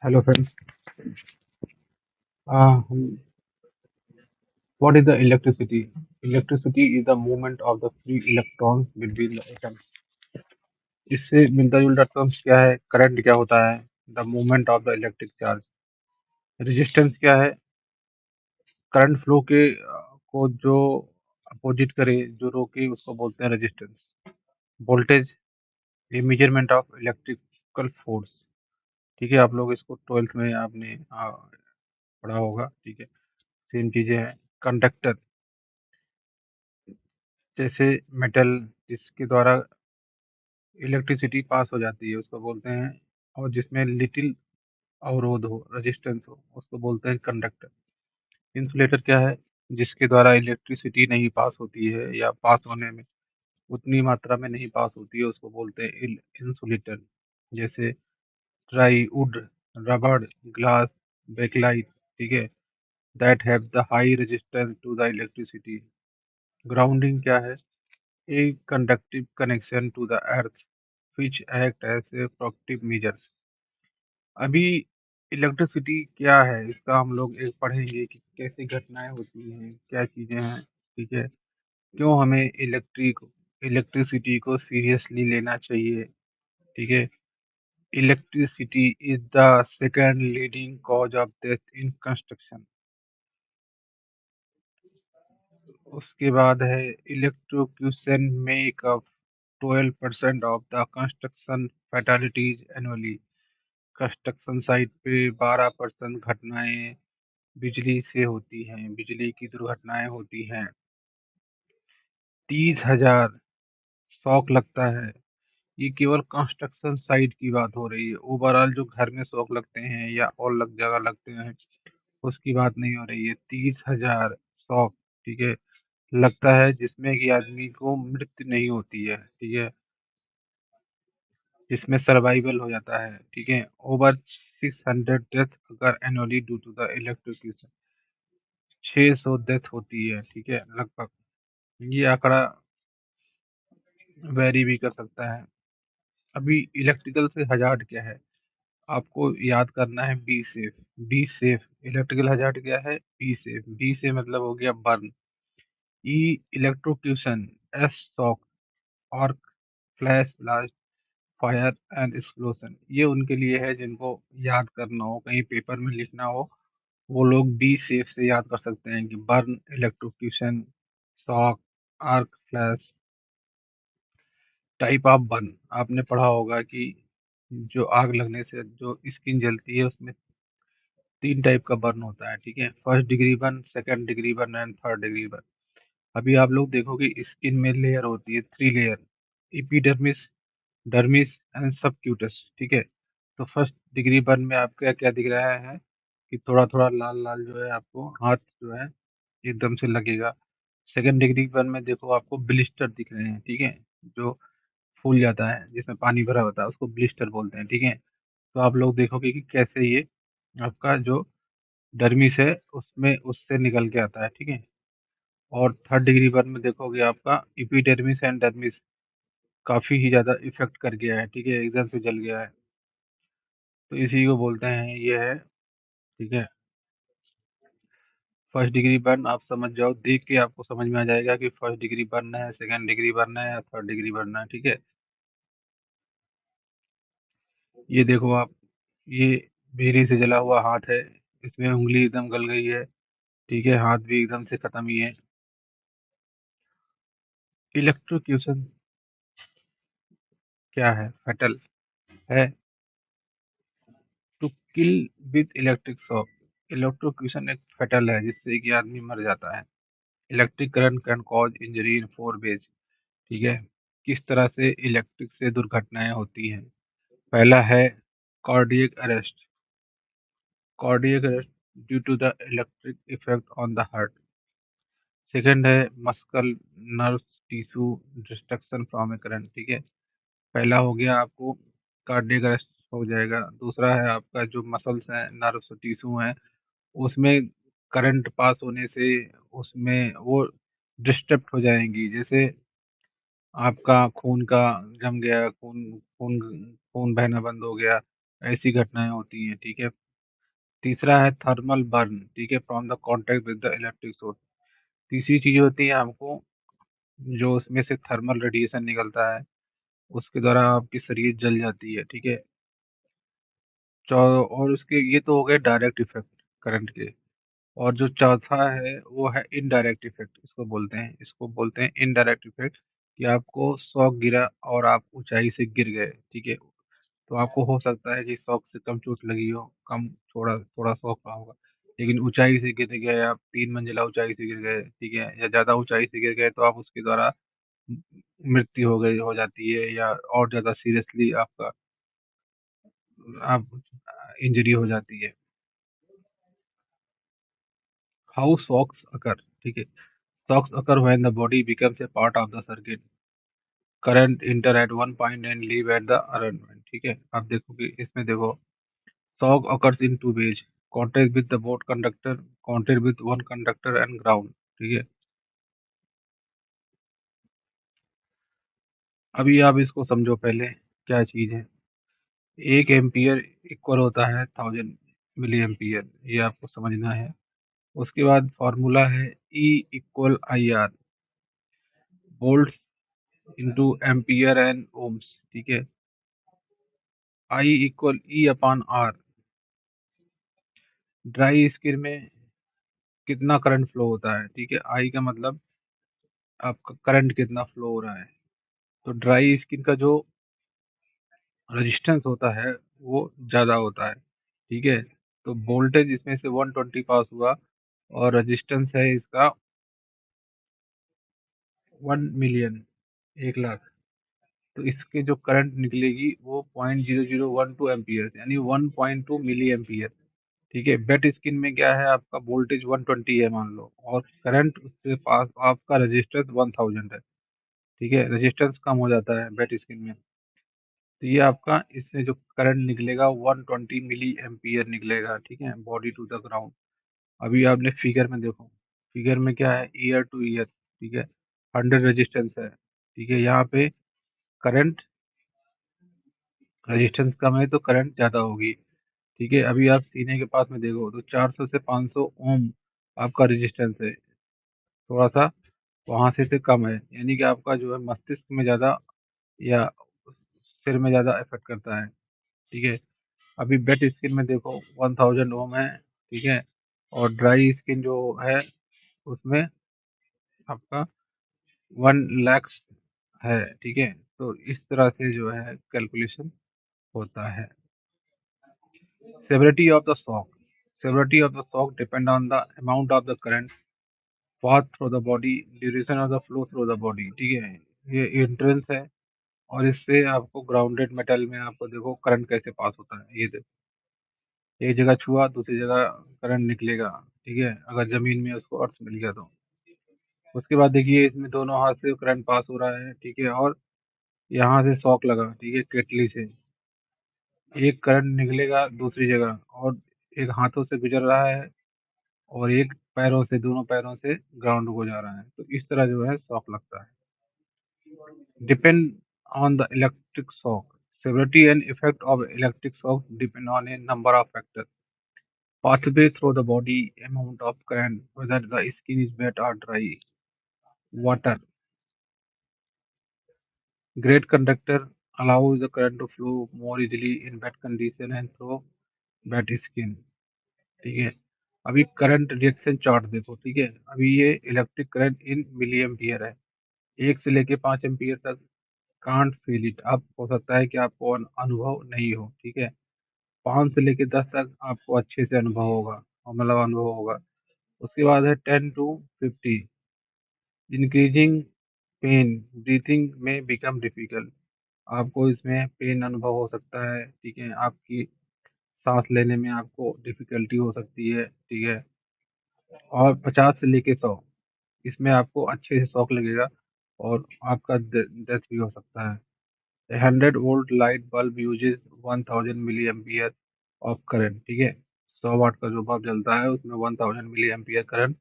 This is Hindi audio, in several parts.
Hello friends. Um, what is the electricity? Electricity is the movement of the free electrons between the atoms. इससे मिलता जुलता टर्म्स क्या है? करंट क्या होता है? The movement of the electric charge. Resistance क्या है? करंट फ्लो के को जो अपोजिट करे, जो रोके, उसको बोलते हैं रेजिस्टेंस। वोल्टेज ये मेजरमेंट ऑफ इलेक्ट्रिकल फोर्स। ठीक है, आप लोग इसको 12th में आपने पढ़ा होगा। ठीक है, सेम चीजें हैं। कंडक्टर जैसे मेटल जिसके द्वारा इलेक्ट्रिसिटी पास हो जाती है उसको बोलते हैं, और जिसमें लिटिल अवरोध हो, रेजिस्टेंस हो, उसको बोलते हैं कंडक्टर। इंसुलेटर क्या है? जिसके द्वारा इलेक्ट्रिसिटी नहीं पास होती है या पास होने में उतनी मात्रा में नहीं पास होती है, उसको बोलते हैं इंसुलेटर। जैसे ट्राई वुड, रबड़, ग्लास, बेकलाइट। ठीक है, that have the high resistance to the electricity. Grounding क्या है? A conductive connection to the earth which act as a protective measures। अभी इलेक्ट्रिसिटी क्या है इसका हम लोग एक पढ़ेंगे कि कैसे घटनाएं होती हैं, क्या चीजें हैं। ठीक है, क्यों हमें इलेक्ट्रिसिटी को सीरियसली लेना चाहिए। ठीक है, electricity is the second leading cause of death in construction. उसके बाद है electrocution make up 12% of the construction fatalities annually. Construction site पे 12% घटनाएं बिजली से होती हैं, बिजली की दुर्घटनाएं होती हैं। 30,000 शॉक लगता है। ये केवल कंस्ट्रक्शन साइट की बात हो रही है, ओवरऑल जो घर में शॉक लगते हैं या और जगह लगते हैं उसकी बात नहीं हो रही है। 30,000 शॉक, ठीक है, लगता है जिसमें कि आदमी को मृत्यु नहीं होती है। ठीक है, जिसमें सर्वाइवल हो जाता है। ठीक है, over 600 death occur annually due to the electrocution. 600 death होती है। ठीक है, लगभग। ये आंकड़ा वेरी भी कर सकता है। अभी इलेक्ट्रिकल से हजार्ड क्या है आपको याद करना है? Be safe. Be safe. Electrical hazard क्या है? Be safe. बी से मतलब हो गया burn. E electrocution. S shock. और flash blast, fire and explosion. ये उनके लिए है जिनको याद करना हो, कहीं पेपर में लिखना हो, वो लोग बी सेफ से याद कर सकते हैं कि burn, electrocution, shock, arc flash. Type of burn आपने पढ़ा होगा कि जो आग लगने से जो स्किन जलती है उसमें 3 टाइप का बर्न होता है। ठीक है, first degree burn, second degree burn and third degree burn. अभी आप लोग देखोगे स्किन में लेयर होती है, 3 layer. Epidermis, dermis and subcutis. ठीक है, तो फर्स्ट डिग्री बर्न में आपका क्या दिख रहा है कि थोड़ा थोड़ा लाल लाल जो है आपको हाथ जो है एकदम से लगेगा। सेकंड डिग्री बर्न में देखो आपको ब्लिस्टर दिख रहे हैं। ठीक है, जो फूल जाता है, जिसमें पानी भरा होता है, उसको ब्लिस्टर बोलते हैं। ठीक है, तो आप लोग देखोगे कि कैसे ये आपका जो डर्मिस है उसमें उससे निकल के आता है। ठीक है, और थर्ड डिग्री बर्न में देखोगे आपका इपिडर्मिस एंड डर्मिस काफी ही ज्यादा इफेक्ट कर गया है। ठीक है, एकदम से जल गया है, तो इसी को बोलते हैं ये है। ठीक है, फर्स्ट डिग्री बर्न आप समझ जाओ, देख के आपको समझ में आ जाएगा कि फर्स्ट डिग्री बर्न है, सेकंड डिग्री बर्न है या थर्ड डिग्री बर्न है। ठीक है, ये देखो आप, ये बीड़ी से जला हुआ हाथ है, इसमें उंगली एकदम गल गई है। ठीक है, हाथ भी एकदम से खत्म ही है। इलेक्ट्रोक्यूशन क्या है? फैटल है to kill with electric shock. Electrocution एक फैटल है जिससे कि आदमी मर जाता है। Electric current can cause injury in 4 ways। ठीक है, किस तरह से इलेक्ट्रिक से दुर्घटनाएं होती हैं? पहला है cardiac arrest. Cardiac arrest due to the electric effect on the heart. Second है muscle nerve tissue destruction from a current. ठीक है, पहला हो गया आपको कार्डियक अरेस्ट हो जाएगा। दूसरा है आपका जो मसल्स हैं, नर्व्स टिश्यू हैं, उसमें करंट पास होने से उसमें वो डिस्टर्ब हो जाएंगी। जैसे आपका खून का जम गया, खून खून खून बहना बंद हो गया, ऐसी घटनाएं होती हैं, ठीक है। तीसरा है थर्मल बर्न, ठीक है, from the contact with the electric source. तीसरी चीज होती है आपको, जो उसमें से थर्मल रेडिएशन निकलता है, उसके द्वारा आपकी शरीर जल जाती है, ठीक है। और उसके ये तो हो गए डायरेक्ट इफेक्ट करंट के। और जो चौथा है वो है इनडायरेक्ट इफेक्ट, इसको बोलते हैं इनडायरेक्ट इफेक्ट, कि आपको शॉक गिरा और आप ऊंचाई से गिर गए, ठीक है। तो आपको हो सकता है कि शॉक से कम चोट लगी हो, कम थोड़ा थोड़ा शॉक रहा होगा। लेकिन ऊंचाई से गिर गए आप, 3 मंजिला ऊंचाई से गिर गए, ठीक है, या ज्यादा ऊंचाई से गिर गए, तो आप उसके द्वारा मृत्यु हो जाती है, या और ज्यादा सीरियसली आपका आप इंजरी हो जाती है। हाउ शॉक्स अकर, ठीक है। Shocks occur when the body becomes a part of the circuit, current enter at one point and leave at the other point, ठीक है। आप देखो कि इसमें देखो, shock occurs in two ways, contact with the both conductor, contact with one conductor and ground, ठीक है। अभी आप इसको समझो पहले क्या चीज है। 1 एम्पियर इक्वल होता है 1000 मिली एम्पियर, ये आपको समझना है। उसके बाद फॉर्मूला है E = IR, volts into ampere and ohms, ठीक है। I = E/R। ड्राई स्किन में कितना करंट फ्लो होता है, ठीक है। आई का मतलब आपका करंट कितना फ्लो हो रहा है। तो ड्राई स्किन का जो रेजिस्टेंस होता है वो ज़्यादा होता है, ठीक है। तो वोल्टेज इसमें से 120 पास हुआ, और रेजिस्टेंस है इसका 1 मिलियन, 1 लाख। तो इसके जो करंट निकलेगी वो 0.0012 एम्पियर, यानी 1.2 मिली एम्पियर, ठीक है। बेट स्किन में क्या है, आपका वोल्टेज 120 है मान लो, और करंट उससे पास आपका रेजिस्टेंस 1000 है, ठीक है। रेजिस्टेंस कम हो जाता है बेट स्किन में। तो ये आपका इससे जो करंट निकलेगा 120 मिली एम्पियर निकलेगा, ठीक है, बॉडी टू द ग्राउंड। अभी आपने फिगर में देखो, फिगर में क्या है, ईयर टू ईयर, ठीक है, 100 रेजिस्टेंस है, ठीक है। यहाँ पे करंट, रेजिस्टेंस कम है तो करंट ज़्यादा होगी, ठीक है। अभी आप सीने के पास में देखो तो 400 से 500 ओम आपका रेजिस्टेंस है, थोड़ा सा वहां से कम है, यानी कि आपका जो है मस्तिष्क में ज़्यादा या सिर में ज़्यादा इफेक्ट करता है, ठीक है। अभी वेट स्किन में देखो 1000 ओम है, ठीक है। और ड्राई स्किन जो है उसमें आपका 1 लाख है, ठीक है। तो इस तरह से जो है कैलकुलेशन होता है। Severity of the shock, severity of the shock depend on the amount of the current path through the body, duration of the flow through the body, ठीक है। ये एंट्रेंस है, और इससे आपको ग्राउंडेड मेटल में आपको देखो करंट कैसे पास होता है, ये देखो, एक जगह छुआ दूसरी जगह करंट निकलेगा, ठीक है, अगर जमीन में उसको अर्थ मिल गया तो। उसके बाद देखिए इसमें दोनों हाथ से करंट पास हो रहा है, ठीक है, और यहाँ से शॉक लगा, ठीक है, केटली से एक करंट निकलेगा दूसरी जगह, और एक हाथों से गुजर रहा है, और एक पैरों से, दोनों पैरों से ग्राउंड को जा रहा है। तो इस तरह जो है शॉक लगता है। Depend on the electric shock, severity and effect of electric shock depend on a number of factors: pathway through the body, amount of current, whether the skin is wet or dry, water. Great conductor allows the current to flow more easily in wet condition and through wet skin, ठीक है। अभी करंट रिएक्शन चार्ट देखो, ठीक है। अभी ये electric current in milliampere है, 1 से लेके 5 एम्पियर तक। कांट फील इट, आप हो सकता है कि आपको अनुभव नहीं हो, ठीक है। 5 से लेके 10 तक आपको अच्छे से अनुभव होगा, और मतलब अनुभव होगा। उसके बाद है 10 to 50, इंक्रीजिंग पेन, ब्रीथिंग में बिकम डिफिकल्ट, आपको इसमें पेन अनुभव हो सकता है, ठीक है। आपकी सांस लेने में आपको डिफिकल्टी हो सकती है, ठीक है। और 50 से लेके 100, इसमें आपको अच्छे से शॉक लगेगा, और आपका डेथ भी हो सकता है। 100 volt light bulb uses 1000 milliampere of current, ठीक है। 100 वाट का जो बल्ब जलता है उसमें 1000 मिली एम्पियर करंट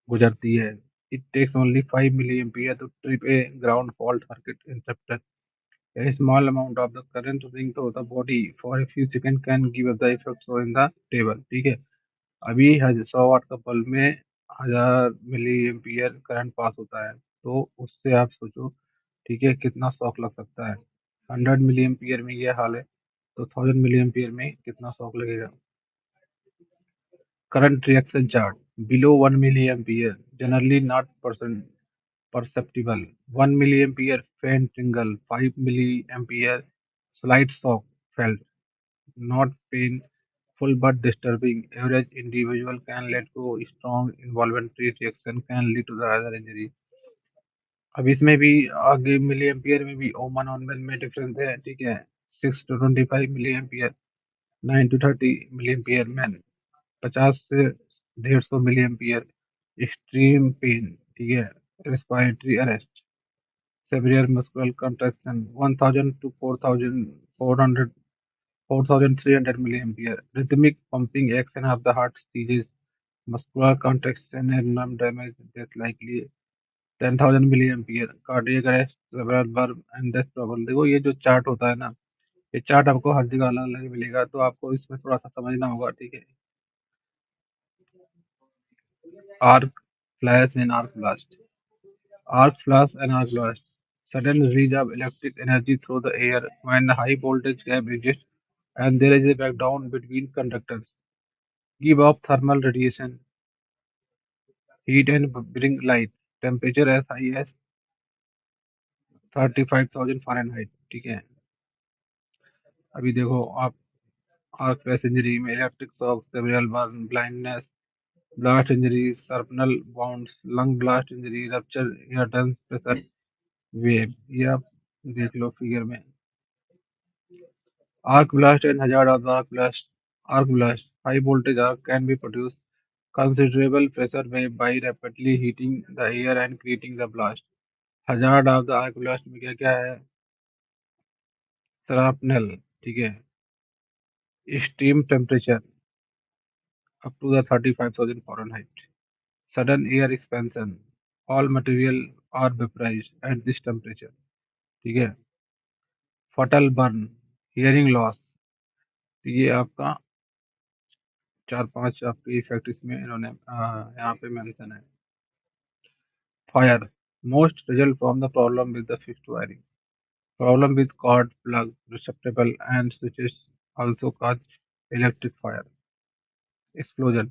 गुजरती है। It takes only 5 milliampere to trip a ground fault circuit interrupter, A small amount of the current running through the body for a few seconds can give us the effect shown in the table. ठीक है, अभी 100 वाट का बल्ब में 1000 मिली एम्पियर करंट पास होता है, तो उससे आप सोचो, ठीक है, कितना शॉक लग सकता है। 100 मिली एम्पियर में ये हाल है, तो 1000 मिली एम्पियर में कितना शॉक लगेगा। Current reaction chart. Below 1 milliampere, generally not perceptible. 1 milliampere, faint tingle. 5 milliampere, slight shock felt. Not painful but disturbing. Average individual can let go. Strong involuntary reaction can lead to the other injury. अब इसमें भी आगे मिली एम्पियर में भी ओमन ऑनमन में डिफरेंस है, ठीक है। 6 to 25 milliampere, 9 to 30 milliampere man, 50 से 150 मिली एम्पियर एक्सट्रीम पेन, ठीक है। Respiratory arrest, severe muscular contraction 1000 to 4400 4300 milliampere, rhythmic pumping action of the heart ceases, muscular contraction and nerve damage, death likely 10,000 milliampere, cardiac arrest, cerebral burn and death probable. देखो ये जो चार्ट होता है ना, ये चार्ट आपको हर जगह अलग अलग मिलेगा, तो आपको इसमें थोड़ा सा समझना होगा, ठीक है। Arc flash and arc blast, arc flash and arc blast, sudden release of electric energy through the air when a high voltage gap exists and there is a breakdown between conductors, give off thermal radiation, heat and bring light, temperature as high as 35,000 Fahrenheit, ठीक है। अभी देखो आप, आर्क फ्लैश इंजरी में electric shock, cerebral burn, blindness, blast injury, shrapnel wounds, lung blast injury, rupture या टर्न प्रेशर वेव, ये आप देख लो फिगर में। Arc blast and hazard of the arc blast. Arc blast. High voltage arc can be produced considerable pressure wave by rapidly heating the air and creating the blast. Hazard of the arc blast में क्या क्या है? Shrapnel, ठीक है, extreme temperature up to the 35,000 Fahrenheit, sudden air expansion, all material are vaporized at this temperature, ठीक है। Fatal burn, hearing loss, तो ये आपका 4-5 आपके इफेक्ट इसमें इन्होंने यहाँ पे मेंशन है। Fire. Most result from the problem with the fixed wiring. Problem with cord, plug, receptacle and switches also cause electric fire. Explosion.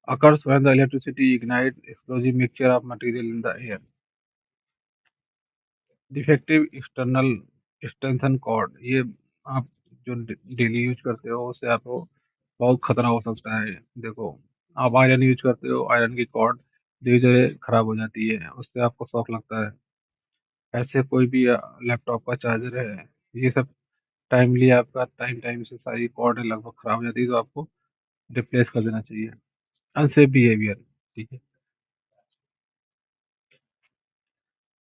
Occurs when the electricity ignites explosive mixture of material in the air. Defective external extension cord. ये आप जो डेली यूज करते हो उससे आपको बहुत खतरा हो सकता है। देखो, आप आयरन यूज करते हो, आयरन की कॉर्ड धीरे धीरे खराब हो जाती है, उससे आपको शॉक लगता है। ऐसे कोई भी लैपटॉप का चार्जर है, ये सब टाइमली आपका टाइम टाइम से सारी कॉर्ड लगभग खराब हो जाती है, तो आपको रिप्लेस कर देना चाहिए। अनसेफ बिहेवियर, ठीक है।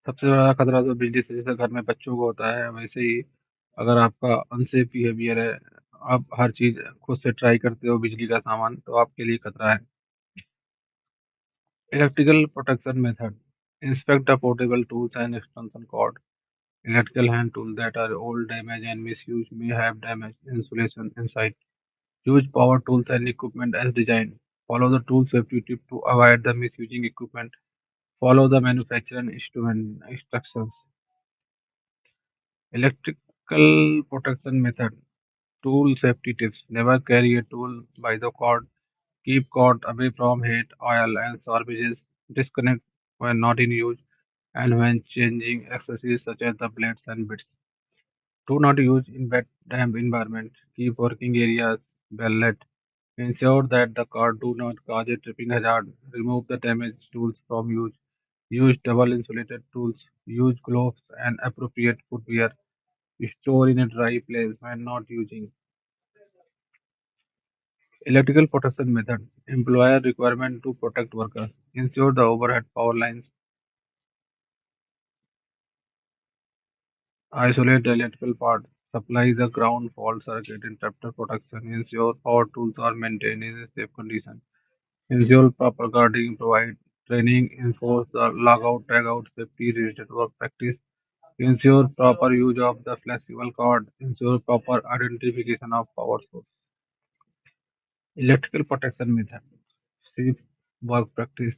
सबसे बड़ा खतरा तो बिजली से, जैसे घर में बच्चों को होता है, वैसे ही अगर आपका अनसेफ बिहेवियर है, आप हर चीज खुद से ट्राई करते हो बिजली का सामान, तो आपके लिए खतरा है। Electrical protection method, inspect the portable tools and extension cord. Electrical hand tools that are old, damaged, and misused may have damaged insulation inside. Use power tools and equipment as designed. Follow the tool safety tip to avoid the misusing equipment. Follow the manufacturer instrument instructions. Electrical protection method. Tool safety tips. Never carry a tool by the cord. Keep cord away from heat, oil, and sorbages. Disconnect when not in use and when changing accessories such as the blades and bits. Do not use in wet, damp environment. Keep working areas well lit. Ensure that the car do not cause a tripping hazard. Remove the damaged tools from use. Use double insulated tools. Use gloves and appropriate footwear. Store in a dry place when not using. Electrical protection method. Employer requirement to protect workers. Ensure the overhead power lines. Isolate the electrical part. Supply the ground fault circuit. Interrupter protection. Ensure power tools are maintained in a safe condition. Ensure proper guarding, provide training, enforce the logout, tagout, safety related work practice, ensure proper use of the flexible cord, ensure proper identification of power source. Electrical protection method, safe work practice,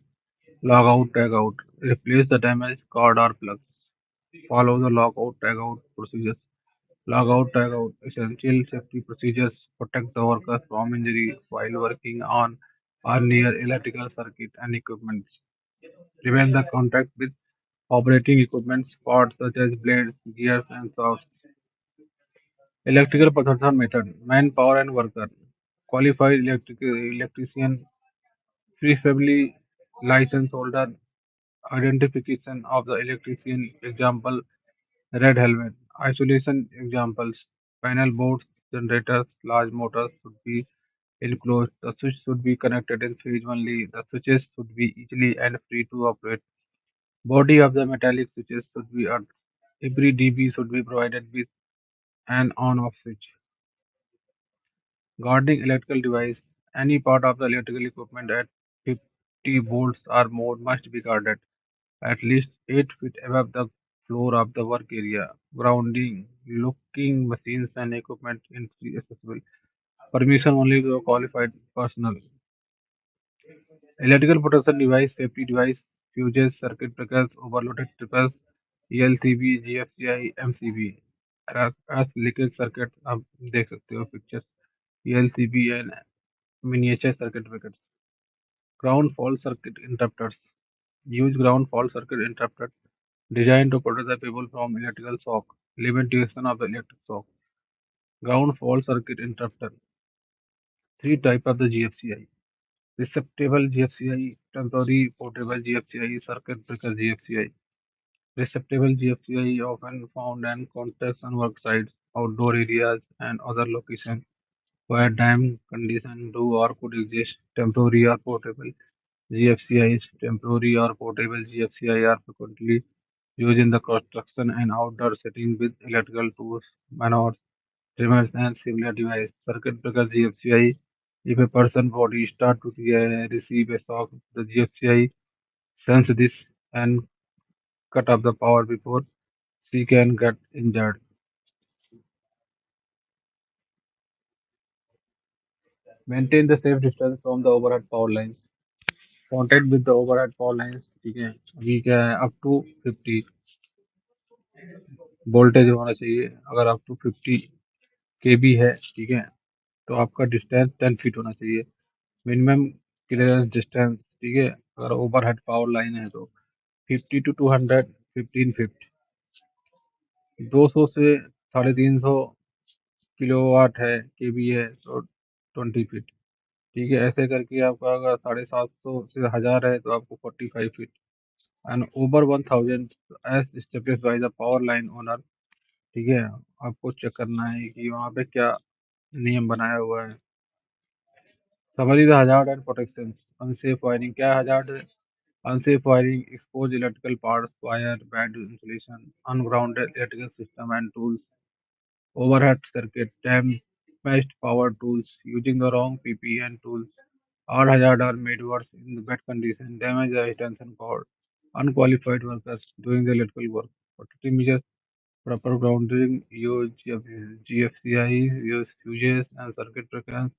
log out, tag out, replace the damaged cord or plugs, follow the log out, tag out procedures. Log out, tag out, essential safety procedures protect the workers from injury while working on or near electrical circuit and equipment. Prevent the contact with operating equipment parts such as blades, gears, and shafts. Electrical protection method: manpower and worker. Qualified electrician, preferably license holder. Identification of the electrician. Example: red helmet. Isolation examples: panel boards, generators, large motors should be enclosed. The switch should be connected in phase only. The switches should be easily and free to operate. Body of the metallic switches should be earthed. Every DB should be provided with an on-off switch. Guarding electrical device. Any part of the electrical equipment at 50 volts or more must be guarded at least 8 feet above the floor of the work area. Grounding. Locking machines and equipment inaccessible. Permission only to qualified personnel. Electrical protection device, safety device, fuses, circuit breakers, overloaded trippers, ELCB, GFCI, MCB. as leakage circuit आप देख सकते हो pictures ELCB and miniature circuit breakers. Ground fault circuit interrupters. Use ground fault circuit interrupter designed to protect the people from electrical shock. Limitation of the electric shock. Ground fault circuit interrupter. Three type of the GFCI. Receptacle GFCI, temporary portable GFCI, circuit breaker GFCI. Receptacle GFCI often found in construction work sites, outdoor areas, and other locations where dam conditions do or could exist. Temporary or portable GFCIs. Temporary or portable GFCI are frequently used in the construction and outdoor setting with electrical tools, manuals, trimmers, and similar devices. Circuit breaker GFCI. If a person body start to receive a shock, the GFCI sense this and cut off the power before she can get injured. Maintain the safe distance from the overhead power lines. Contact with the overhead power lines, ठीक है, अभी क्या है, अप टू 50 वोल्टेज होना चाहिए. अगर अप टू 50 केबी है, ठीक है, तो आपका डिस्टेंस 10 फीट होना चाहिए. मिनिमम क्लियरेंस डिस्टेंस, ठीक है, अगर ओवरहेड पावर लाइन है तो 50 टू 200 15 फीट. 200 से 350 किलोवाट है, केबी है, तो 20 फीट. ठीक है, ऐसे करके आपका अगर 750 से 1000 है तो आपको 45 feet. And over 1000 as establish by the power line owner. ठीक है, आपको चेक करना है कि वहाँ पे क्या नियम बनाया हुआ है. Summary the hazard and protection. Unsafe wiring. क्या हजार्ड है? Unsafe wiring, expose electrical parts, wire, bad insulation, ungrounded electrical system and tools, overhead circuit, damaged power tools, using the wrong PPE and tools. All hazards are made worse in the bad condition, damage the extension cord, unqualified workers doing the electrical work. Protective measures, proper grounding, use GFCI, use fuses and circuit breakers,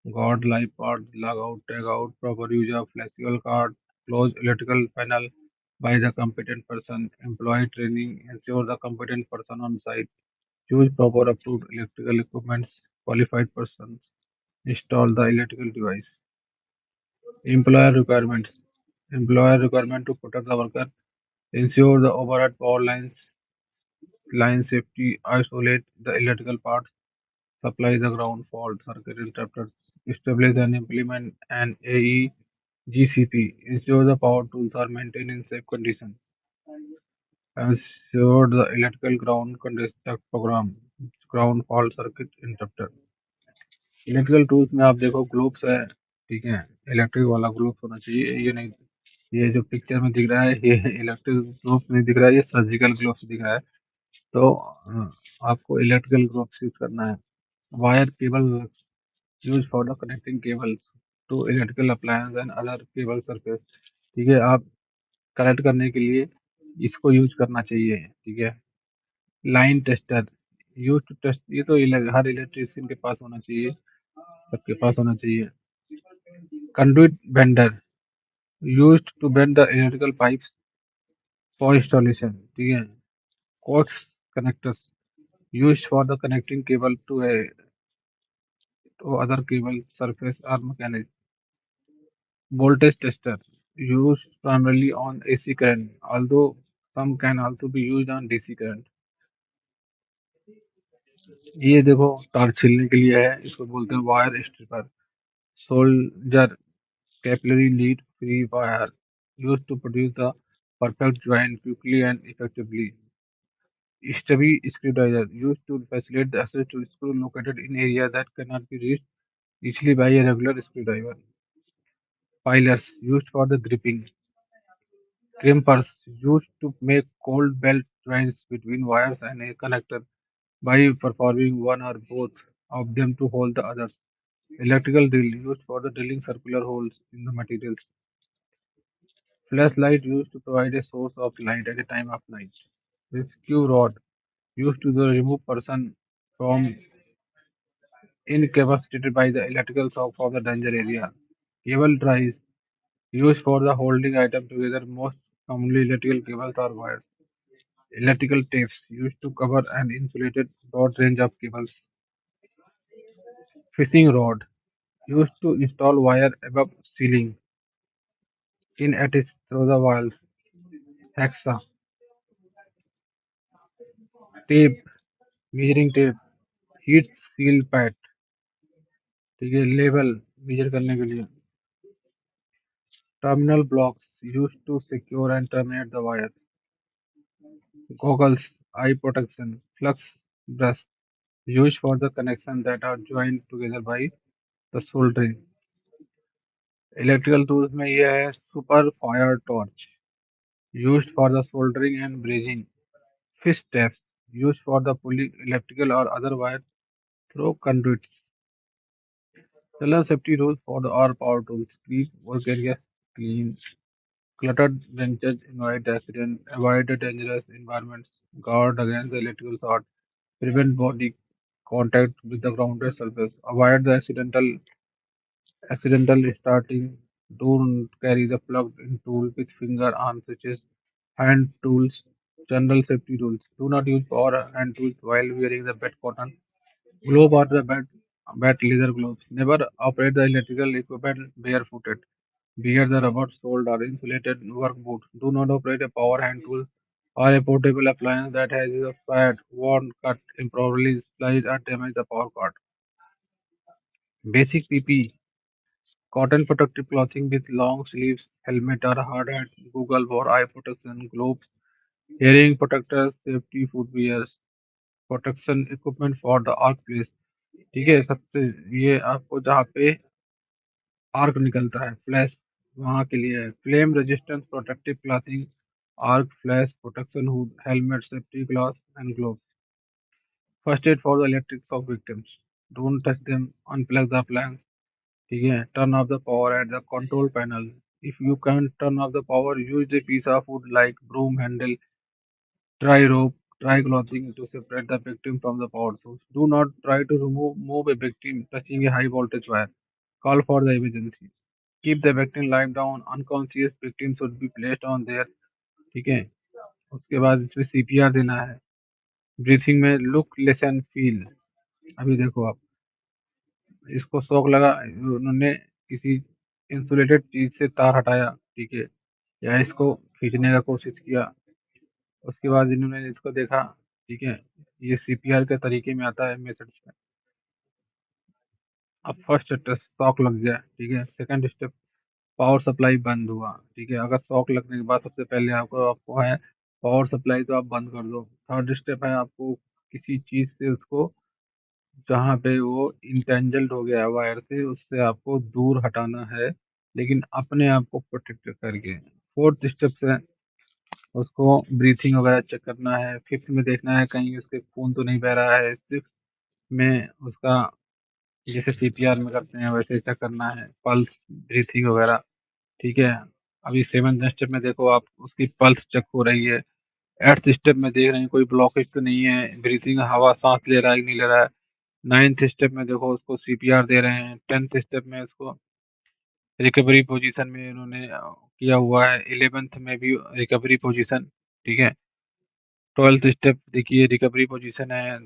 guard live pods, log out, tag out, proper use of flexible card, close electrical panel by the competent person, employee training, ensure the competent person on site. Choose proper approved electrical equipment. Qualified persons install the electrical device. Employer requirements. Employer requirement to protect the worker. Ensure the overhead power line safety. Isolate the electrical parts. Supply the ground fault circuit interrupters. Establish and implement an AEGCP. Ensure the power tools are maintained in safe condition. Ensure the electrical ground conduct program. Ground fault circuit interrupter. Electrical tools में आप देखो ग्लोब्स है, ठीक है, इलेक्ट्रिक वाला ग्लोब्स होना चाहिए. ये नहीं, ये जो पिक्चर में दिख रहा है ये इलेक्ट्रिक ग्लोब्स नहीं दिख रहा है, ये सर्जिकल ग्लोव्स दिख रहा है. तो आपको इलेक्ट्रिकल ग्लोव्स यूज करना है. Wire cable use for the connecting cables to electrical appliance and other cable surface. ठीक है, आप कनेक्ट करने के लिए इसको यूज करना चाहिए. ठीक है, line tester use to test, ये तो हर इलेक्ट्रिशियन के पास होना चाहिए, सबके पास होना चाहिए। Conduit bender use to bend the electrical pipes for installation, ठीक है। Coax connectors use for the connecting cable to other cable surface or mechanism. Voltage tester used primarily on AC current, although some can also be used on DC current. ये देखो तार छीलने के लिए है, इसको बोलते हैं wire stripper. Soldier capillary lead free wire used to produce the perfect joint quickly and effectively. Stubby screwdriver used to facilitate the access to screw located in area that cannot be reached easily by a regular screwdriver. Pilers used for the gripping. Crimpers used to make cold belt joints between wires and a connector by perforating one or both of them to hold the others. Electrical drill used for the drilling circular holes in the materials. Flashlight used to provide a source of light at a time of night. Rescue rod used to the remove person from incapacitated by the electrical shock from the danger area. Cable ties used for the holding item together, most commonly electrical cables or wires. Electrical tapes used to cover an insulated broad range of cables. Fishing rod used to install wire above ceiling in attics through the walls. Hexa tape, measuring tape, heat seal pad, ठीक है, लेवल मेजर करने के लिए। Terminal blocks used to secure and terminate the wire. Goggles, eye protection, flux brush used for the connection that are joined together by the soldering. Electrical tools में ये है super fire torch used for the soldering and brazing. Fish taps used for the pulling electrical or other wire through conduits. Cellular safety rules for the all power tools. Keep work areas clean. Cluttered benches invite accident. Avoid the dangerous environments. Guard against the electrical short. Prevent body contact with the grounded surface. Avoid the accidental starting. Don't carry the plugged-in tool with finger arm switches. Hand tools. General safety rules. Do not use power hand tools while wearing the bed cotton glove or the bed leather gloves. Never operate the electrical equipment barefooted. Wear the rubber-soled or insulated work boot. Do not operate a power hand tool or a portable appliance that has a flat, worn, cut, improperly spliced, or damaged the power cord. Basic PPE: cotton protective clothing with long sleeves, helmet or hard hat, Google for eye protection, gloves, hearing protectors, safety footwear, protection equipment for the arc place, ठीक है। सबसे ये आपको जहाँ पे आर्क निकलता है फ्लैश, वहाँ के लिए है। Flame resistance protective clothing, arc flash protection hood, helmet, safety glass and glove. First aid for the electric shock victims, don't touch them, unplug the appliance, ठीक है। Turn off the power at the control panel, if you can turn off the power use a piece of wood like broom handle, dry rope, dry clothing to separate the victim from the power source. Do not try to move a victim touching a high voltage wire. Call for the emergency. Keep the victim lying down. Unconscious victim should be placed on their, ठीक है। उसके बाद इसमें सीपीआर देना है। ब्रीथिंग में लुक, लिसन, फील। अभी देखो आप, इसको शौक लगा, उन्होंने किसी इंसुलेटेड चीज से तार हटाया, ठीक है, या इसको खींचने का कोशिश किया। उसके बाद इन्होंने इसको देखा, ठीक है। ये सीपीआर के तरीके में आता है मेथड्स में। अब फर्स्ट स्टेप शॉक लग गया, ठीक है। सेकंड स्टेप पावर सप्लाई बंद हुआ, ठीक है। अगर शॉक लगने के बाद सबसे पहले आपको आपको है पावर सप्लाई, तो आप बंद कर दो। थर्ड स्टेप है आपको किसी चीज से उसको, जहाँ पे वो इंटेंजल्ड हो गया है वायर से, उससे आपको दूर हटाना है, लेकिन अपने आप को प्रोटेक्ट करके। फोर्थ स्टेप है उसको ब्रीथिंग वगैरह चेक करना है। फिफ्थ में देखना है कहीं उसके खून तो नहीं बह रहा है। सिक्स में उसका जैसे सीपीआर में करते हैं वैसे चेक करना है, पल्स, ब्रीथिंग वगैरह, ठीक है। अभी सेवन स्टेप में देखो आप, उसकी पल्स चेक हो रही है, एट्थ स्टेप में देख रहे हैं कोई ब्लॉकेज तो नहीं है, ब्रीथिंग हवा सांस ले रहा है कि नहीं ले रहा है। नाइन्थ स्टेप में देखो उसको सीपीआर दे रहे हैं। 10th स्टेप में उसको रिकवरी पोजीशन में उन्होंने किया हुआ है। 11th में भी रिकवरी पोजीशन, ठीक है। 12th स्टेप देखिए रिकवरी पोजीशन है।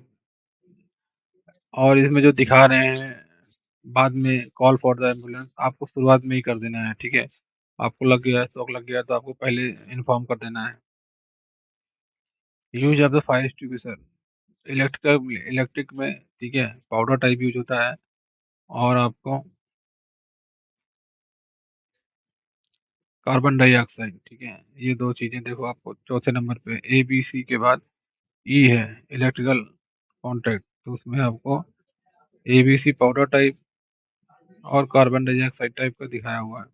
और इसमें जो दिखा रहे हैं बाद में कॉल फॉर द एम्बुलेंस, आपको शुरुआत में ही कर देना है, ठीक है। आपको लग गया है, शॉक लग गया तो आपको पहले इन्फॉर्म कर देना है। Use of the fire extinguisher, electric में, ठीक है, पाउडर टाइप यूज होता है। और आपको कार्बन डाइऑक्साइड, ठीक है। ये दो चीजें देखो आपको चौथे नंबर पे ABC के बाद E है, इलेक्ट्रिकल कॉन्टैक्ट, तो उसमें आपको ABC पाउडर टाइप और कार्बन डाइऑक्साइड टाइप का दिखाया हुआ है।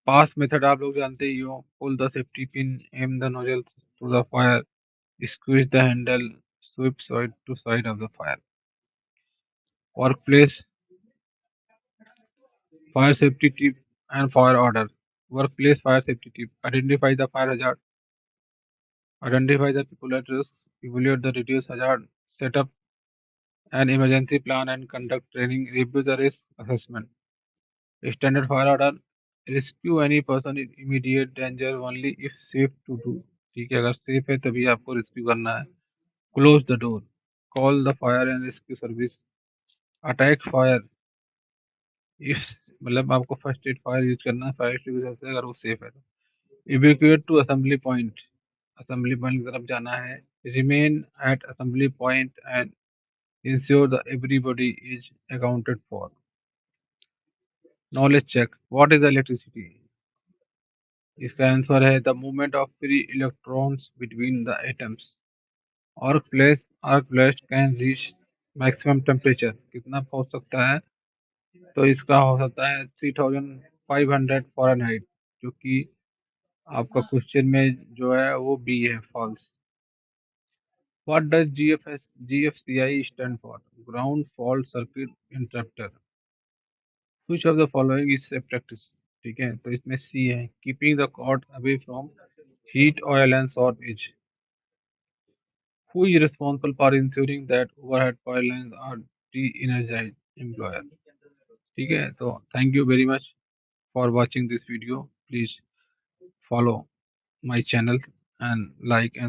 पास मेथड आप लोग जानते ही हो, pull the safety pin, aim the nozzle to the fire, squeeze the handle, sweep side to side of the fire. Work place fire safety tip and fire order. Work place fire safety tip, identify the fire hazard, identify the people at risk, evaluate the reduced hazard, set up an emergency plan and conduct training, review the risk assessment. Standard fire order, rescue any person in immediate danger only if safe to do, ठीक है, अगर सेफ है तभी आपको रेस्क्यू करना है। Close the door, call the fire and rescue service, attack fire if, मतलब आपको फर्स्ट एड फायर यूज करना है फायर एक्सटिंग्विशर से अगर वो सेफ है तो। Evacuate to assembly point, assembly point की तरफ जाना है। Remain at assembly point and ensure that everybody is accounted for. Knowledge check. What is electricity? इसका आंसर है the movement of free electrons between the atoms. Arc flash can reach maximum temperature, कितना पहुंच सकता है? तो इसका हो सकता है 3500 फ़ारेनहाइट, जो कि आपका क्वेश्चन में जो है वो बी है, false. What does GFCI stand for? Ground fault circuit interrupter. Which of the following is a practice? ठीक है, तो इसमें सी है, keeping the cord away from heat oil and shortage. Who is responsible for ensuring that overhead power lines are de-energized? Employer, ठीक है। तो thank you very much for watching this video. Please follow my channel and like and